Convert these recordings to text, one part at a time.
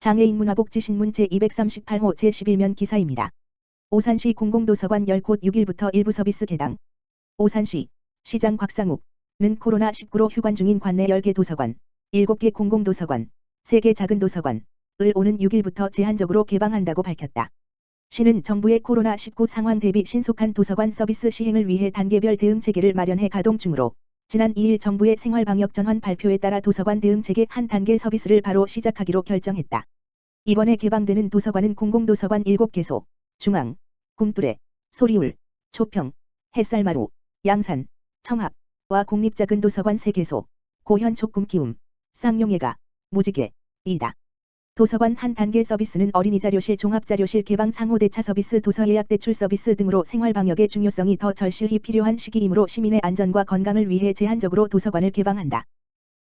장애인 문화복지신문 제238호 제11면 기사입니다. 오산시 공공도서관 10곳 6일부터 일부 서비스 개당. 오산시 시장 곽상욱는 코로나19로 휴관 중인 관내 10개 도서관, 7개 공공도서관, 3개 작은 도서관을 오는 6일부터 제한적으로 개방한다고 밝혔다. 시는 정부의 코로나19 상황 대비 신속한 도서관 서비스 시행을 위해 단계별 대응 체계를 마련해 가동 중으로 지난 2일 정부의 생활방역 전환 발표에 따라 도서관 대응 체계 한 단계 서비스를 바로 시작하기로 결정했다. 이번에 개방되는 도서관은 공공도서관 7개소, 중앙, 굼뚜레, 소리울, 초평, 햇살마루, 양산, 청합과 공립작은도서관 3개소, 고현촉 꿈기움, 쌍용예가, 무지개이다. 도서관 한 단계 서비스는 어린이자료실 종합자료실 개방 상호대차 서비스 도서 예약 대출 서비스 등으로 생활방역의 중요성이 더 절실히 필요한 시기이므로 시민의 안전과 건강을 위해 제한적으로 도서관을 개방한다.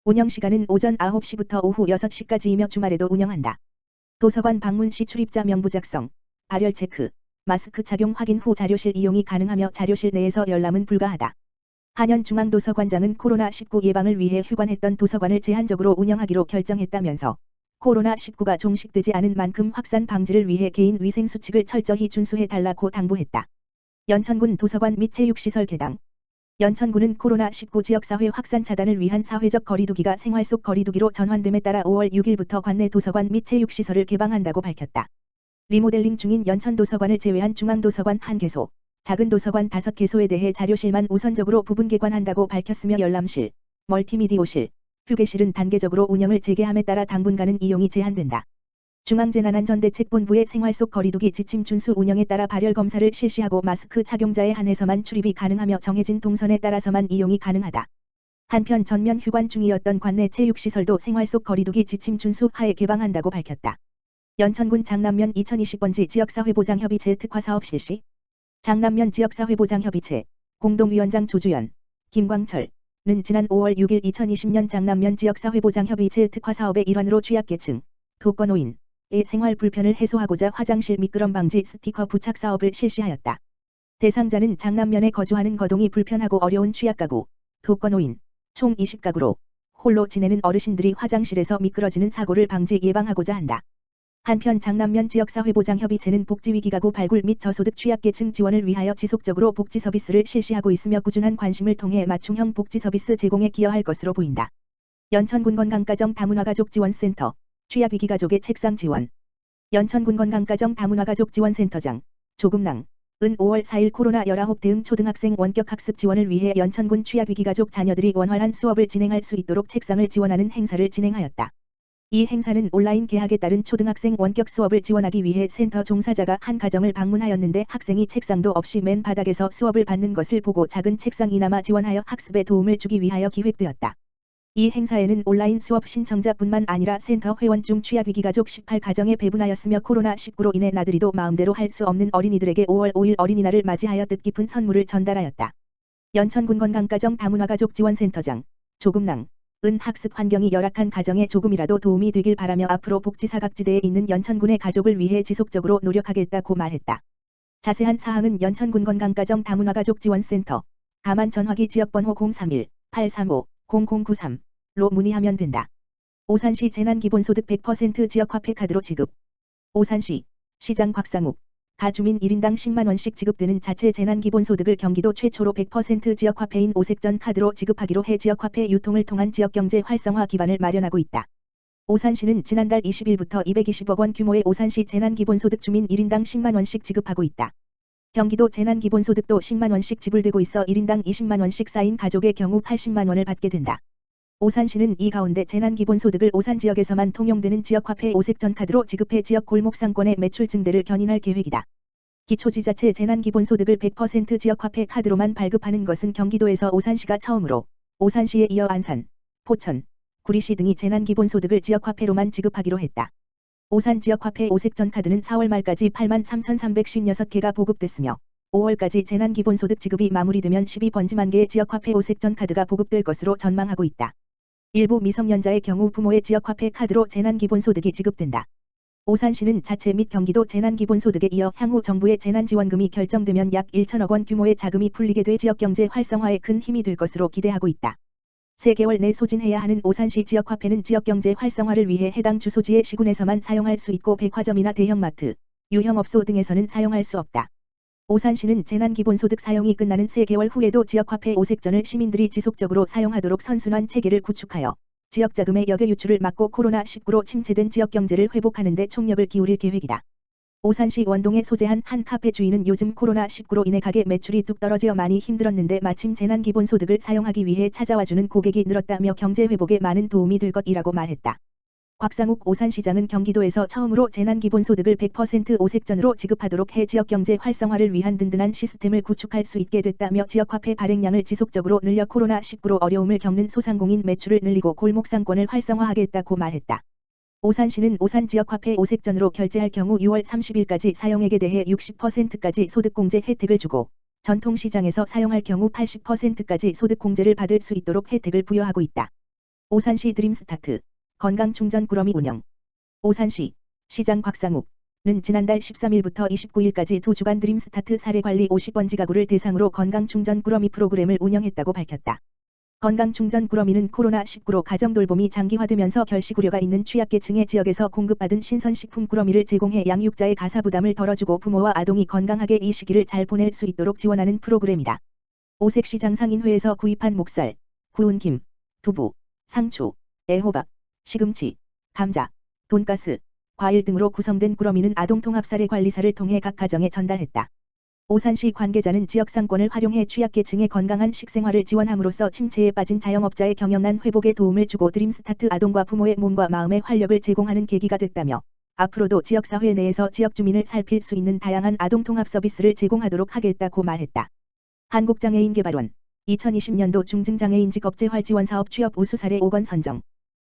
운영시간은 오전 9시부터 오후 6시까지이며 주말에도 운영한다. 도서관 방문 시 출입자 명부 작성, 발열 체크, 마스크 착용 확인 후 자료실 이용이 가능하며 자료실 내에서 열람은 불가하다. 한현중앙도서관장은 코로나19 예방을 위해 휴관했던 도서관을 제한적으로 운영하기로 결정했다면서 코로나19가 종식되지 않은 만큼 확산 방지를 위해 개인 위생 수칙을 철저히 준수해달라고 당부했다. 연천군 도서관 및 체육시설 개당. 연천군은 코로나19 지역사회 확산 차단을 위한 사회적 거리두기가 생활 속 거리두기로 전환됨에 따라 5월 6일부터 관내 도서관 및 체육시설을 개방한다고 밝혔다. 리모델링 중인 연천도서관을 제외한 중앙도서관 1개소, 작은 도서관 5개소에 대해 자료실만 우선적으로 부분 개관한다고 밝혔으며 열람실, 멀티미디어실, 휴게실은 단계적으로 운영을 재개함에 따라 당분간은 이용이 제한된다. 중앙재난안전대책본부의 생활 속 거리두기 지침 준수 운영에 따라 발열 검사를 실시하고 마스크 착용자에 한해서만 출입이 가능하며 정해진 동선에 따라서만 이용이 가능하다. 한편 전면 휴관 중이었던 관내 체육시설도 생활 속 거리두기 지침 준수 하에 개방한다고 밝혔다. 연천군 장남면 2020번지 지역사회보장협의체 특화사업 실시. 장남면 지역사회보장협의체 공동위원장 조주연, 김광철 는 지난 5월 6일 2020년 장남면 지역사회보장협의체 특화사업의 일환으로 취약계층, 독거노인의 생활 불편을 해소하고자 화장실 미끄럼 방지 스티커 부착 사업을 실시하였다. 대상자는 장남면에 거주하는 거동이 불편하고 어려운 취약가구, 독거노인, 총 20가구로 홀로 지내는 어르신들이 화장실에서 미끄러지는 사고를 방지 예방하고자 한다. 한편 장남면 지역사회보장협의체는 복지위기가구 발굴 및 저소득 취약계층 지원을 위하여 지속적으로 복지 서비스를 실시하고 있으며 꾸준한 관심을 통해 맞춤형 복지 서비스 제공에 기여할 것으로 보인다. 연천군 건강가정 다문화가족 지원센터, 취약위기가족의 책상 지원. 연천군 건강가정 다문화가족 지원센터장, 조금낭, 은 5월 4일 코로나19 대응 초등학생 원격학습 지원을 위해 연천군 취약위기가족 자녀들이 원활한 수업을 진행할 수 있도록 책상을 지원하는 행사를 진행하였다. 이 행사는 온라인 개학에 따른 초등학생 원격 수업을 지원하기 위해 센터 종사자가 한 가정을 방문하였는데 학생이 책상도 없이 맨 바닥에서 수업을 받는 것을 보고 작은 책상이나마 지원하여 학습에 도움을 주기 위하여 기획되었다. 이 행사에는 온라인 수업 신청자뿐만 아니라 센터 회원 중 취약위기가족 18가정에 배분하였으며 코로나19로 인해 나들이도 마음대로 할 수 없는 어린이들에게 5월 5일 어린이날을 맞이하여 뜻깊은 선물을 전달하였다. 연천군 건강가정 다문화가족 지원센터장, 조금낭, 은 학습 환경이 열악한 가정에 조금이라도 도움이 되길 바라며 앞으로 복지 사각지대에 있는 연천군의 가족을 위해 지속적으로 노력하겠다고 말했다. 자세한 사항은 연천군 건강가정 다문화가족 지원센터, 다만 전화기 지역번호 031-835-0093로 문의하면 된다. 오산시 재난기본소득 100% 지역화폐 카드로 지급. 오산시 시장 곽상욱 가주민 1인당 10만원씩 지급되는 자체 재난기본소득을 경기도 최초로 100% 지역화폐인 오색전 카드로 지급하기로 해 지역화폐 유통을 통한 지역경제 활성화 기반을 마련하고 있다. 오산시는 지난달 20일부터 220억 원 규모의 오산시 재난기본소득 주민 1인당 10만원씩 지급하고 있다. 경기도 재난기본소득도 10만원씩 지불되고 있어 1인당 20만원씩 쌓인 가족의 경우 80만원을 받게 된다. 오산시는 이 가운데 재난기본소득을 오산 지역에서만 통용되는 지역화폐 오색전 카드로 지급해 지역 골목상권의 매출 증대를 견인할 계획이다. 기초지자체 재난기본소득을 100% 지역화폐 카드로만 발급하는 것은 경기도에서 오산시가 처음으로 오산시에 이어 안산, 포천, 구리시 등이 재난기본소득을 지역화폐로만 지급하기로 했다. 오산 지역화폐 오색전 카드는 4월 말까지 83,356개가 보급됐으며 5월까지 재난기본소득 지급이 마무리되면 12번지만 개의 지역화폐 오색전 카드가 보급될 것으로 전망하고 있다. 일부 미성년자의 경우 부모의 지역화폐 카드로 재난기본소득이 지급된다. 오산시는 자체 및 경기도 재난기본소득에 이어 향후 정부의 재난지원금이 결정되면 약 1천억 원 규모의 자금이 풀리게 돼 지역경제 활성화에 큰 힘이 될 것으로 기대하고 있다. 3개월 내 소진해야 하는 오산시 지역화폐는 지역경제 활성화를 위해 해당 주소지의 시군에서만 사용할 수 있고 백화점이나 대형마트, 유형업소 등에서는 사용할 수 없다. 오산시는 재난기본소득 사용이 끝나는 3개월 후에도 지역화폐 오색전을 시민들이 지속적으로 사용하도록 선순환 체계를 구축하여 지역자금의 역외 유출을 막고 코로나19로 침체된 지역경제를 회복하는 데 총력을 기울일 계획이다. 오산시 원동에 소재한 한 카페 주인은 요즘 코로나19로 인해 가게 매출이 뚝 떨어져 많이 힘들었는데 마침 재난기본소득을 사용하기 위해 찾아와주는 고객이 늘었다며 경제 회복에 많은 도움이 될 것이라고 말했다. 곽상욱 오산시장은 경기도에서 처음으로 재난기본소득을 100% 오색전으로 지급하도록 해 지역경제 활성화를 위한 든든한 시스템을 구축할 수 있게 됐다며 지역화폐 발행량을 지속적으로 늘려 코로나19로 어려움을 겪는 소상공인 매출을 늘리고 골목상권을 활성화하겠다고 말했다. 오산시는 오산 지역화폐 오색전으로 결제할 경우 6월 30일까지 사용액에 대해 60%까지 소득공제 혜택을 주고 전통시장에서 사용할 경우 80%까지 소득공제를 받을 수 있도록 혜택을 부여하고 있다. 오산시 드림스타트 건강충전 꾸러미 운영. 오산시 시장 곽상욱은 지난달 13일부터 29일까지 2주간 드림스타트 사례관리 50번지 가구를 대상으로 건강충전 꾸러미 프로그램을 운영했다고 밝혔다. 건강충전 꾸러미는 코로나19로 가정돌봄이 장기화되면서 결식우려가 있는 취약계층의 지역에서 공급받은 신선식품 꾸러미를 제공해 양육자의 가사부담을 덜어주고 부모와 아동이 건강하게 이 시기를 잘 보낼 수 있도록 지원하는 프로그램이다. 오색시장 상인회에서 구입한 목살, 구운 김, 두부, 상추, 애호박, 시금치, 감자, 돈가스, 과일 등으로 구성된 꾸러미는 아동통합사례관리사를 통해 각 가정에 전달했다. 오산시 관계자는 지역 상권을 활용해 취약계층의 건강한 식생활을 지원함으로써 침체에 빠진 자영업자의 경영난 회복에 도움을 주고 드림스타트 아동과 부모의 몸과 마음의 활력을 제공하는 계기가 됐다며 앞으로도 지역사회 내에서 지역 주민을 살필 수 있는 다양한 아동통합 서비스를 제공하도록 하겠다고 말했다. 한국장애인개발원 2020년도 중증장애인 직업재활지원사업 취업 우수 사례 5건 선정.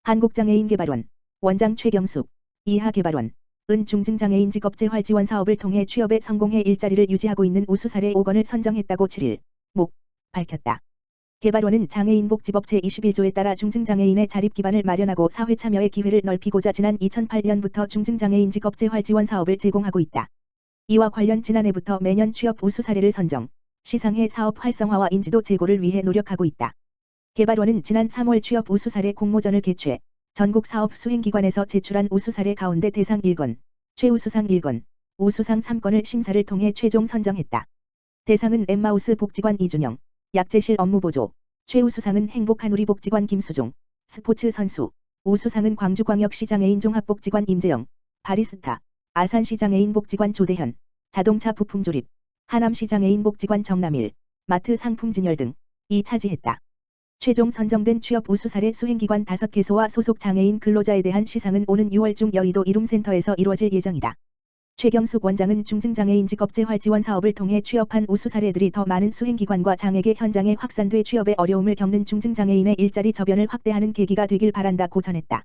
한국장애인개발원 원장 최경숙 이하개발원 은 중증장애인 직업재활지원 사업을 통해 취업에 성공해 일자리를 유지하고 있는 우수 사례 5건을 선정했다고 7일 목 밝혔다. 개발원은 장애인복지법 제21조에 따라 중증장애인의 자립 기반을 마련하고 사회 참여의 기회를 넓히고자 지난 2008년부터 중증장애인 직업재활지원 사업을 제공하고 있다. 이와 관련 지난해부터 매년 취업 우수 사례를 선정, 시상해 사업 활성화와 인지도 제고를 위해 노력하고 있다. 개발원은 지난 3월 취업 우수 사례 공모전을 개최, 전국 사업 수행기관에서 제출한 우수 사례 가운데 대상 1건, 최우수상 1건, 우수상 3건을 심사를 통해 최종 선정했다. 대상은 엠마우스 복지관 이준영, 약제실 업무보조, 최우수상은 행복한 우리 복지관 김수종, 스포츠 선수, 우수상은 광주광역시장애인 종합복지관 임재영, 바리스타, 아산시장애인 복지관 조대현, 자동차 부품조립, 하남시장애인 복지관 정남일, 마트 상품 진열 등이 차지했다. 최종 선정된 취업 우수 사례 수행기관 5개소와 소속 장애인 근로자에 대한 시상은 오는 6월 중 여의도 이룸센터에서 이루어질 예정이다. 최경숙 원장은 중증장애인 직업재활지원 사업을 통해 취업한 우수 사례들이 더 많은 수행기관과 장애계 현장에 확산돼 취업에 어려움을 겪는 중증장애인의 일자리 저변을 확대하는 계기가 되길 바란다고 전했다.